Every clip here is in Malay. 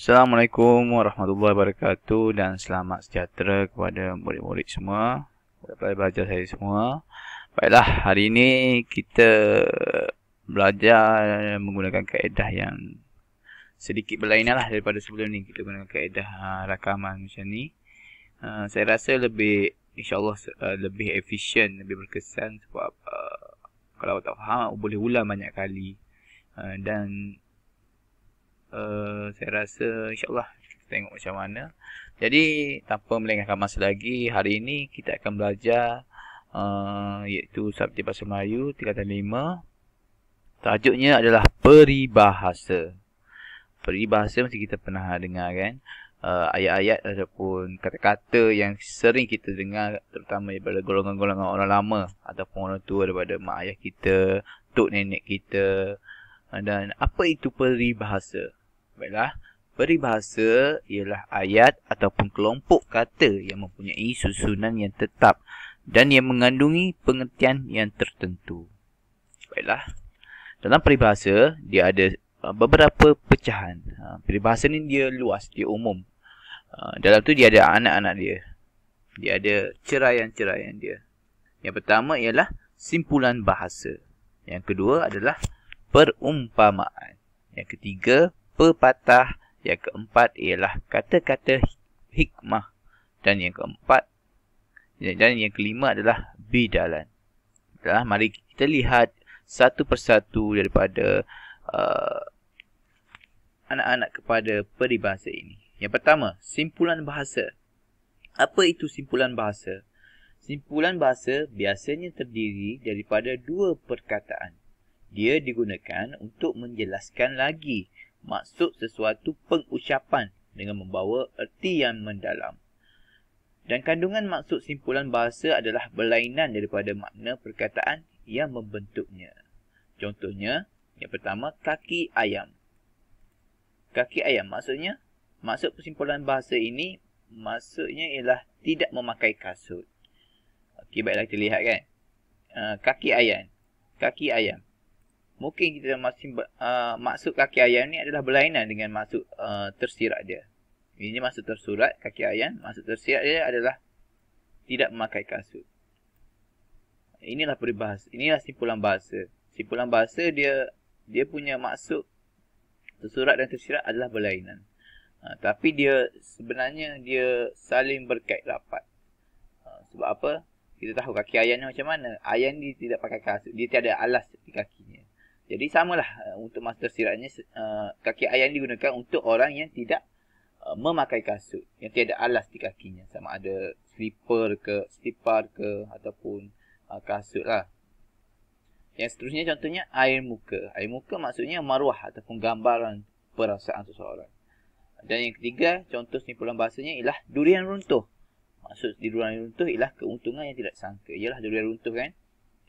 Assalamualaikum warahmatullahi wabarakatuh dan selamat sejahtera kepada murid-murid semua, pelajar saya semua. Baiklah, hari ini kita belajar menggunakan kaedah yang sedikit berlainan lah daripada sebelum ni. Kita gunakan kaedah rakaman macam ni. Saya rasa lebih, insyaAllah lebih efisien, lebih berkesan sebab kalau tak faham boleh ulang banyak kali. Dan saya rasa insyaAllah kita tengok macam mana. Jadi tanpa melengahkan masa lagi, hari ini kita akan belajar iaitu subjek Bahasa Melayu tingkatan 5. Tajuknya adalah peribahasa. Peribahasa mesti kita pernah dengar kan, ayat-ayat ataupun kata-kata yang sering kita dengar, terutama daripada golongan-golongan orang lama ataupun orang tua, daripada mak ayah kita, tok nenek kita. Dan apa itu peribahasa? Baiklah, peribahasa ialah ayat ataupun kelompok kata yang mempunyai susunan yang tetap dan yang mengandungi pengertian yang tertentu. Baiklah, dalam peribahasa dia ada beberapa pecahan. Peribahasa ni dia luas, dia umum. Dalam tu dia ada anak-anak dia. Dia ada ceraian-ceraian dia. Yang pertama ialah simpulan bahasa. Yang kedua adalah perumpamaan. Yang ketiga, pepatah. Yang keempat ialah kata-kata hikmah. Dan yang kelima adalah bidalan. Mari kita lihat satu persatu daripada anak-anak kepada peribahasa ini. Yang pertama, simpulan bahasa. Apa itu simpulan bahasa? Simpulan bahasa biasanya terdiri daripada dua perkataan. Dia digunakan untuk menjelaskan lagi maksud sesuatu pengucapan dengan membawa erti yang mendalam. Dan kandungan maksud simpulan bahasa adalah berlainan daripada makna perkataan yang membentuknya. Contohnya, yang pertama, kaki ayam. Kaki ayam maksudnya, maksud simpulan bahasa ini maksudnya ialah tidak memakai kasut. Okey, baiklah kita lihat kan. Kaki ayam. Kaki ayam. Mungkin kita masih maksud kaki ayam ni adalah berlainan dengan maksud tersirat dia. Ini maksud tersurat kaki ayam, maksud tersirat dia adalah tidak memakai kasut. Inilah peribahasa, inilah simpulan bahasa. Simpulan bahasa dia punya maksud tersurat dan tersirat adalah berlainan. Tapi dia sebenarnya dia saling berkait rapat. Sebab apa? Kita tahu kaki ayam ni macam mana. Ayam ni tidak pakai kasut, dia tiada alas di kakinya. Jadi samalah untuk maksud tersiratnya, kaki ayam digunakan untuk orang yang tidak memakai kasut, yang tiada alas di kakinya, sama ada slipar ke ataupun kasut lah. Yang seterusnya contohnya air muka. Air muka maksudnya maruah ataupun gambaran perasaan seseorang. Dan yang ketiga, contoh simpulan bahasanya ialah durian runtuh. Maksud di durian runtuh ialah keuntungan yang tidak sangka. Ialah durian runtuh kan.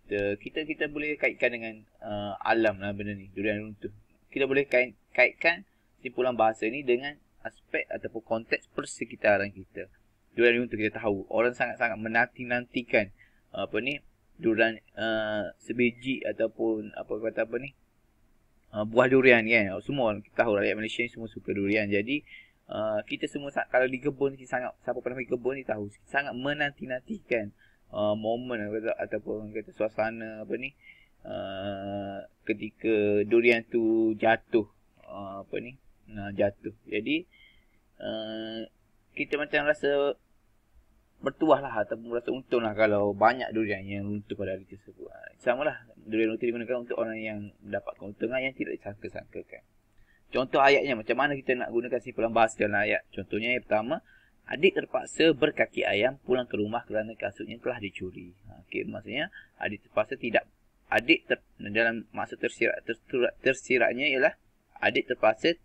Kita boleh kaitkan dengan alam lah benda ni, durian runtuh. Kita boleh kaitkan simpulan bahasa ni dengan aspek ataupun konteks persekitaran kita. Durian runtuh kita tahu orang sangat-sangat menanti-nantikan durian sebiji ataupun buah durian kan. Semua orang kita tahu, rakyat Malaysia ni semua suka durian. Jadi kita semua kalau di kebun, siapa pernah pergi kebun ni tahu, sangat menanti-nantikan momen ataupun kata suasana ketika durian tu jatuh, jatuh. Jadi kita macam rasa bertuah lah ataupun rasa untung lah kalau banyak durian yang runtuh pada hari tersebut. Sama lah, durian runtuh digunakan untuk orang yang dapat keuntungan yang tidak disangka-sangkakan. Contoh ayatnya, macam mana kita nak gunakan simpulan bahasa dalam ayat. Contohnya yang pertama, adik terpaksa berkaki ayam pulang ke rumah kerana kasutnya telah dicuri. Okey, maksudnya adik terpaksa tidak. Dalam maksud tersiratnya ialah adik terpaksa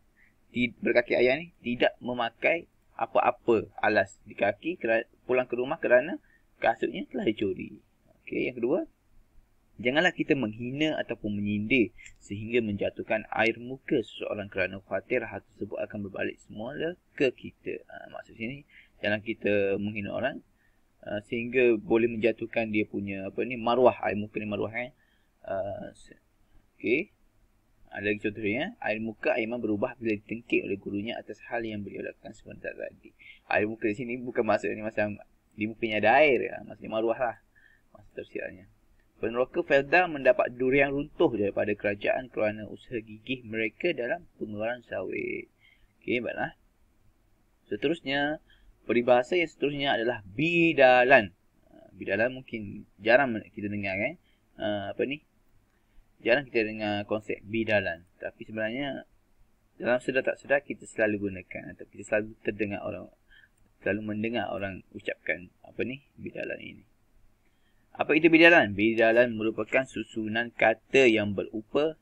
berkaki ayam ni tidak memakai apa-apa alas di kaki pulang ke rumah kerana kasutnya telah dicuri. Okey, yang kedua, janganlah kita menghina ataupun menyindir sehingga menjatuhkan air muka seseorang kerana khawatir hal tersebut akan berbalik semula ke kita. Maksud sini, jangan kita menghina orang sehingga boleh menjatuhkan dia punya maruah, air muka ni maruah kan. Okey. Ada lagi contohnya, air muka Aiman berubah bila ditengking oleh gurunya atas hal yang beliau lakukan sebentar tadi. Air muka di sini bukan maksudnya macam di mukanya ada air, maksudnya maruah lah. Maksud tersiarnya. Peneroka Felda mendapat durian runtuh daripada kerajaan kerana usaha gigih mereka dalam pengeluaran sawit. Okey, baiklah. Seterusnya, peribahasa yang seterusnya adalah bidalan. Bidalan mungkin jarang kita dengar kan. Jarang kita dengar konsep bidalan. Tapi sebenarnya dalam sedar tak sedar kita selalu gunakan atau kita selalu mendengar orang ucapkan bidalan ini. Apa itu bidalan? Bidalan merupakan susunan kata yang berupa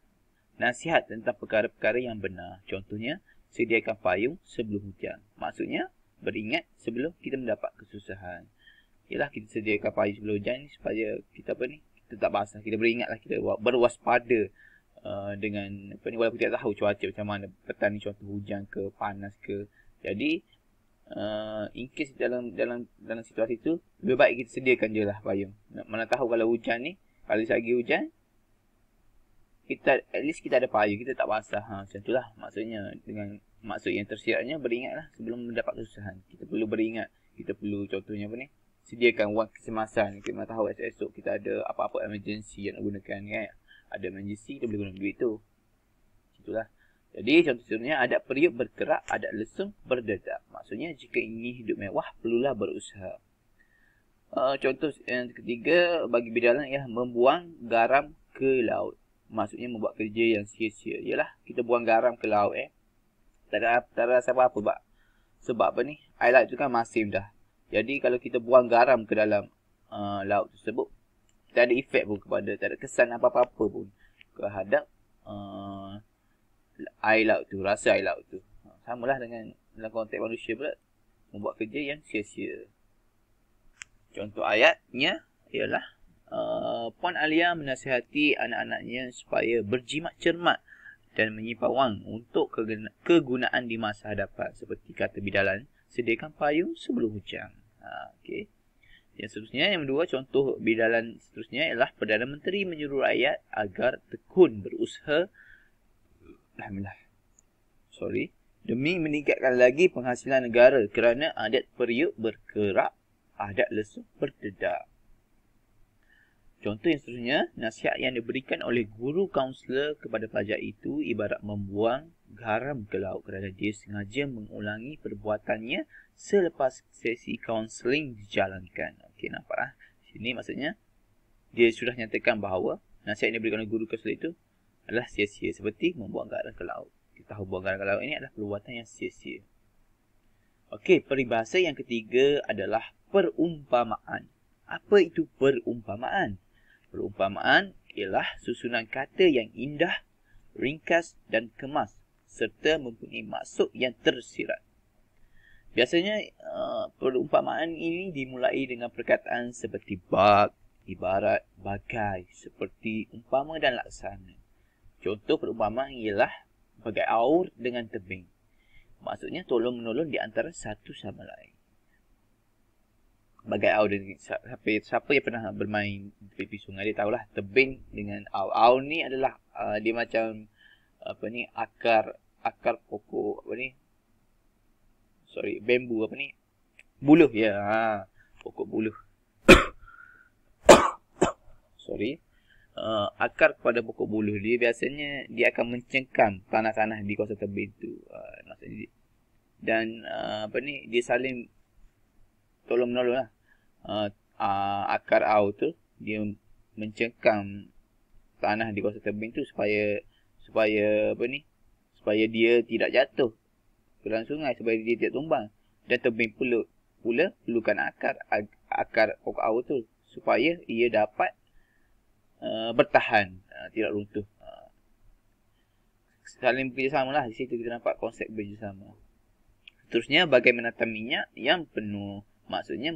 nasihat tentang perkara-perkara yang benar. Contohnya, sediakan payung sebelum hujan. Maksudnya, beringat sebelum kita mendapat kesusahan. Ialah kita sediakan payung sebelum hujan ni supaya kita kita tak basah. Kita beringatlah, kita berwaspada dengan walaupun kita tahu cuaca macam mana, petang ni contoh hujan ke, panas ke. Jadi, in case dalam situasi tu, lebih baik kita sediakan je lah payung. Mana tahu kalau hujan ni, kalau sehari hujan, at least kita ada payung, kita tak basah. Macam tu lah maksudnya. Dengan maksud yang tersiratnya, beringatlah sebelum mendapat kesusahan. Kita perlu beringat. Kita perlu contohnya sediakan wang kecemasan. Kita nak tahu esok kita ada apa-apa emergency yang nak gunakan kan. Ada emergency, kita boleh guna duit tu. Itulah. Jadi contohnya, adat periuk berkerak, adat lesung berdedak. Maksudnya jika ingin hidup mewah, perlulah berusaha. Contoh yang ketiga bagi bidalan ialah membuang garam ke laut. Maksudnya membuat kerja yang sia-sia. Ialah kita buang garam ke laut Tak ada rasa apa-apa sebab air laut tu kan masin dah. Jadi kalau kita buang garam ke dalam laut tersebut, tak ada efek pun tak ada kesan apa-apa pun terhadap air laut tu, rasa air laut tu. Samalah dengan dalam konteks manusia pula, membuat kerja yang sia-sia. Contoh ayatnya ialah Puan Alia menasihati anak-anaknya supaya berjimat cermat dan menyimpan wang untuk kegunaan di masa hadapan. Seperti kata bidalan, sediakan payung sebelum hujan. Okay. Yang seterusnya, yang kedua, contoh bidalan seterusnya ialah Perdana Menteri menyuruh rakyat agar tekun berusaha demi meningkatkan lagi penghasilan negara kerana adat periuk berkerak, adat lesung berdedak. Contoh yang seterusnya, nasihat yang diberikan oleh guru kaunselor kepada pelajar itu ibarat membuang garam ke laut kerana dia sengaja mengulangi perbuatannya selepas sesi kaunseling dijalankan. Okey, nampak sini maksudnya dia sudah nyatakan bahawa nasihat yang diberikan oleh guru kaunselor itu adalah sia-sia, seperti membuang garam ke laut. Kita tahu buang garam ke laut ini adalah perbuatan yang sia-sia. Okey, peribahasa yang ketiga adalah perumpamaan. Apa itu perumpamaan? Perumpamaan ialah susunan kata yang indah, ringkas dan kemas serta mempunyai maksud yang tersirat. Biasanya perumpamaan ini dimulai dengan perkataan seperti bab, ibarat, bagai, seperti, umpama dan laksana. Contoh perumpamaan ialah bagai aur dengan tebing. Maksudnya tolong-menolong di antara satu sama lain. Bagai aur dengan siapa yang pernah bermain di tepi sungai dia tahulah tebing dengan aur. Aur ni adalah dia macam akar pokok bambu buluh ya. Pokok buluh. Akar kepada pokok buluh dia biasanya dia akan mencengkam tanah-tanah di kawasan tebing tu. Maksudnya dan dia saling tolong menolong lah. Akar aur tu dia mencengkam tanah di kawasan tebing tu supaya dia tidak jatuh ke dalam sungai, supaya dia tidak tumbang. Dan tebing pula perlukan akar pokok aur tu supaya ia dapat bertahan, tidak runtuh. Saling bekerjasama lah. Di situ kita nampak konsep bekerjasama. Seterusnya, bagai menatang minyak yang penuh. Maksudnya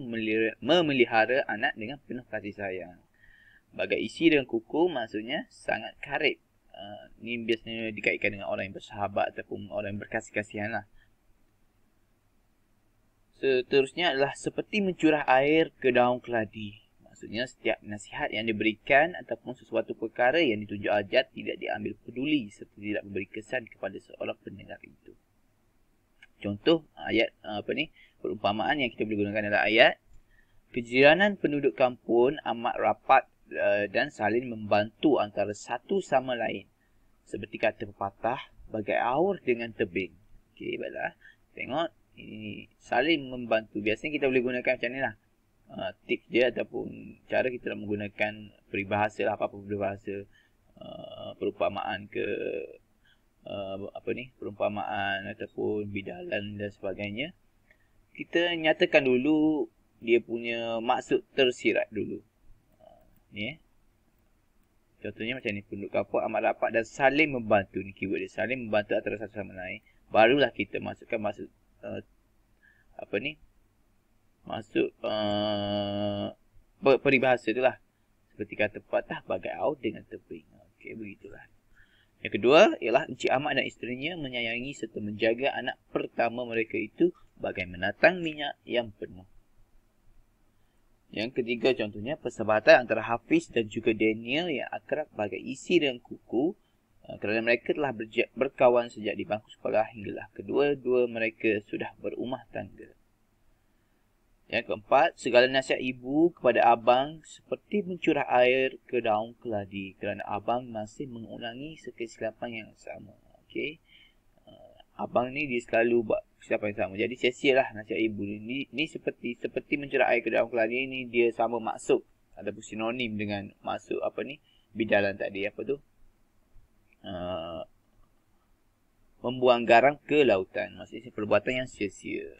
memelihara anak dengan penuh kasih sayang. Bagai isi dengan kuku, maksudnya sangat karib. Ini biasanya dikaitkan dengan orang yang bersahabat ataupun orang yang berkasih-kasihan lah. Seterusnya adalah seperti mencurah air ke daun keladi. Maksudnya setiap nasihat yang diberikan ataupun sesuatu perkara yang ditunjuk ajat tidak diambil peduli serta tidak memberi kesan kepada seorang pendengar itu. Contoh ayat perumpamaan yang kita boleh gunakan adalah ayat kejiranan penduduk kampung amat rapat dan saling membantu antara satu sama lain. Seperti kata pepatah, bagai aur dengan tebing. Okey, baiklah. Tengok, ini saling membantu. Biasanya kita boleh gunakan macam ni lah. Tips dia ataupun cara kita nak menggunakan peribahasa lah, apa-apa peribahasa, perumpamaan ke perumpamaan ataupun bidalan dan sebagainya. Kita nyatakan dulu dia punya maksud tersirat dulu. Ni contohnya macam ni, penduduk kampung amat rapat dan saling membantu. Ni keyword dia, saling membantu antara satu sama lain. Barulah kita masukkan maksud Masuk peribahasa tu lah. Seperti kata pepatah, bagai aur dengan tebing. Okey, begitulah. Yang kedua ialah Encik Ahmad dan isterinya menyayangi serta menjaga anak pertama mereka itu bagai menatang minyak yang penuh. Yang ketiga contohnya, persahabatan antara Hafiz dan juga Daniel yang akrab bagai isi dan kuku, kerana mereka telah berkawan sejak di bangku sekolah hinggalah kedua-dua mereka sudah berumah tangga. Yang keempat, segala nasihat ibu kepada abang seperti mencurah air ke daun keladi kerana abang masih mengulangi kesilapan yang sama. Okey. Abang ni dia selalu buat kesilapan yang sama. Jadi sia-sialah nasihat ibu ni. Ni seperti mencurah air ke daun keladi ni, dia sama maksud ataupun sinonim dengan maksud bidalan tadi, membuang garam ke lautan. Maksudnya perbuatan yang sia-sia.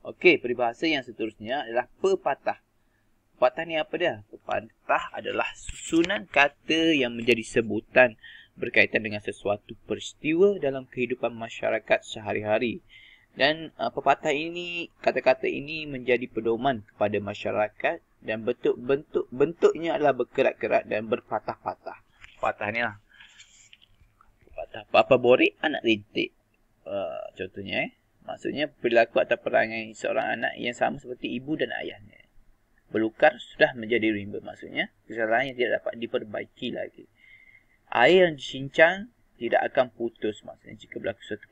Okey, peribahasa yang seterusnya adalah pepatah. Pepatah ni apa dia? Pepatah adalah susunan kata yang menjadi sebutan berkaitan dengan sesuatu peristiwa dalam kehidupan masyarakat sehari-hari. Dan kata-kata ini menjadi pedoman kepada masyarakat dan bentuknya adalah berkerat-kerat dan berpatah-patah. Pepatah ni lah. Pepatah, Bapa Borik Anak Rintik. Contohnya maksudnya perilaku atau perangai seorang anak yang sama seperti ibu dan ayahnya. Belukar sudah menjadi rimba. Maksudnya kesalahan yang tidak dapat diperbaiki lagi. Air yang dicincang tidak akan putus. Maksudnya jika berlaku suatu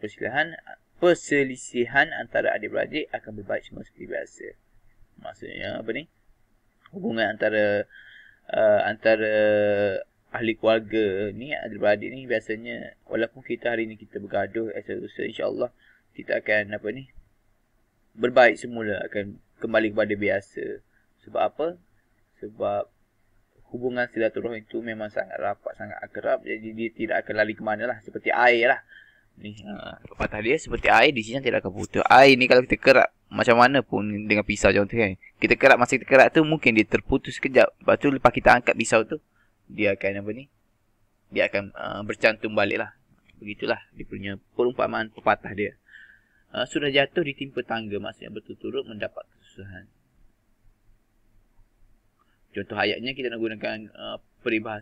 perselisihan antara adik-beradik akan berbaik semua seperti biasa. Maksudnya hubungan antara ahli keluarga ni, adik-beradik ni biasanya walaupun kita hari ni kita bergaduh, insya-Allah kita akan berbaik semula, akan kembali kepada biasa. Sebab apa? Sebab hubungan silaturahim itu memang sangat rapat, sangat akrab. Jadi dia tidak akan lari ke mana lah. Seperti air lah. Ni pepatah dia seperti air, di sini tidak akan putus. Air ni kalau kita kerak macam mana pun dengan pisau contoh kan. Kita kerak, masa kita kerak tu mungkin dia terputus sekejap. Lepas tu lepas kita angkat pisau tu, dia akan dia akan bercantum balik lah. Begitulah dia punya perumpamaan pepatah dia. Sudah jatuh ditimpa tangga, maksudnya berturut-turut mendapat kesusahan. Contoh ayatnya kita nak gunakan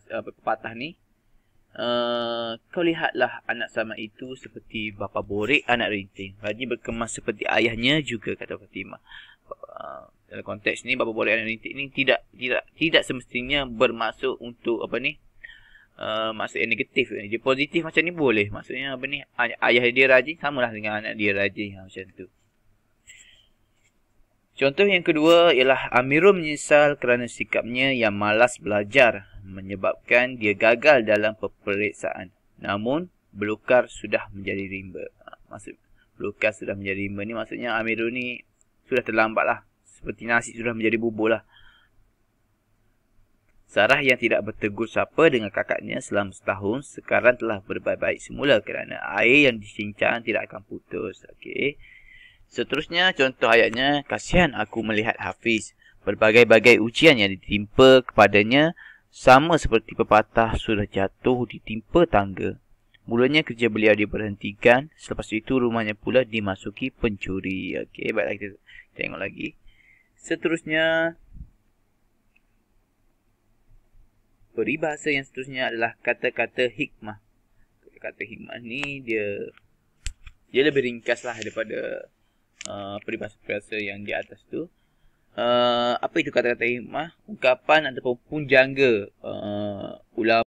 pepatah ni. Kau lihatlah anak sama itu seperti bapa borik anak rinting. Rajin berkemas seperti ayahnya juga, kata Fatimah. Dalam konteks ni, bapa borik anak rinting ni tidak semestinya bermaksud untuk maksud yang negatif. Dia positif macam ni boleh. Maksudnya ayah dia rajin samalah dengan anak dia rajin, macam tu. Contoh yang kedua ialah Amirul menyesal kerana sikapnya yang malas belajar menyebabkan dia gagal dalam peperiksaan. Namun belukar sudah menjadi rimba. Maksud belukar sudah menjadi rimba ni maksudnya Amirul ni sudah terlambat lah. Seperti nasi sudah menjadi bubur lah. Sarah yang tidak bertegur sapa dengan kakaknya selama setahun sekarang telah berbaik-baik semula kerana air yang dicincang tidak akan putus. Okey. Seterusnya contoh ayatnya, kasihan aku melihat Hafiz. Berbagai-bagai ujian yang ditimpa kepadanya sama seperti pepatah sudah jatuh ditimpa tangga. Mulanya kerja beliau diberhentikan, selepas itu rumahnya pula dimasuki pencuri. Okey, baiklah kita tengok lagi. Seterusnya peribahasa yang seterusnya adalah kata-kata hikmah. Kata-kata hikmah ni dia lebih ringkas lah daripada peribahasa-peribahasa yang di atas tu. apa itu kata-kata hikmah? Ungkapan ataupun punjangga ulama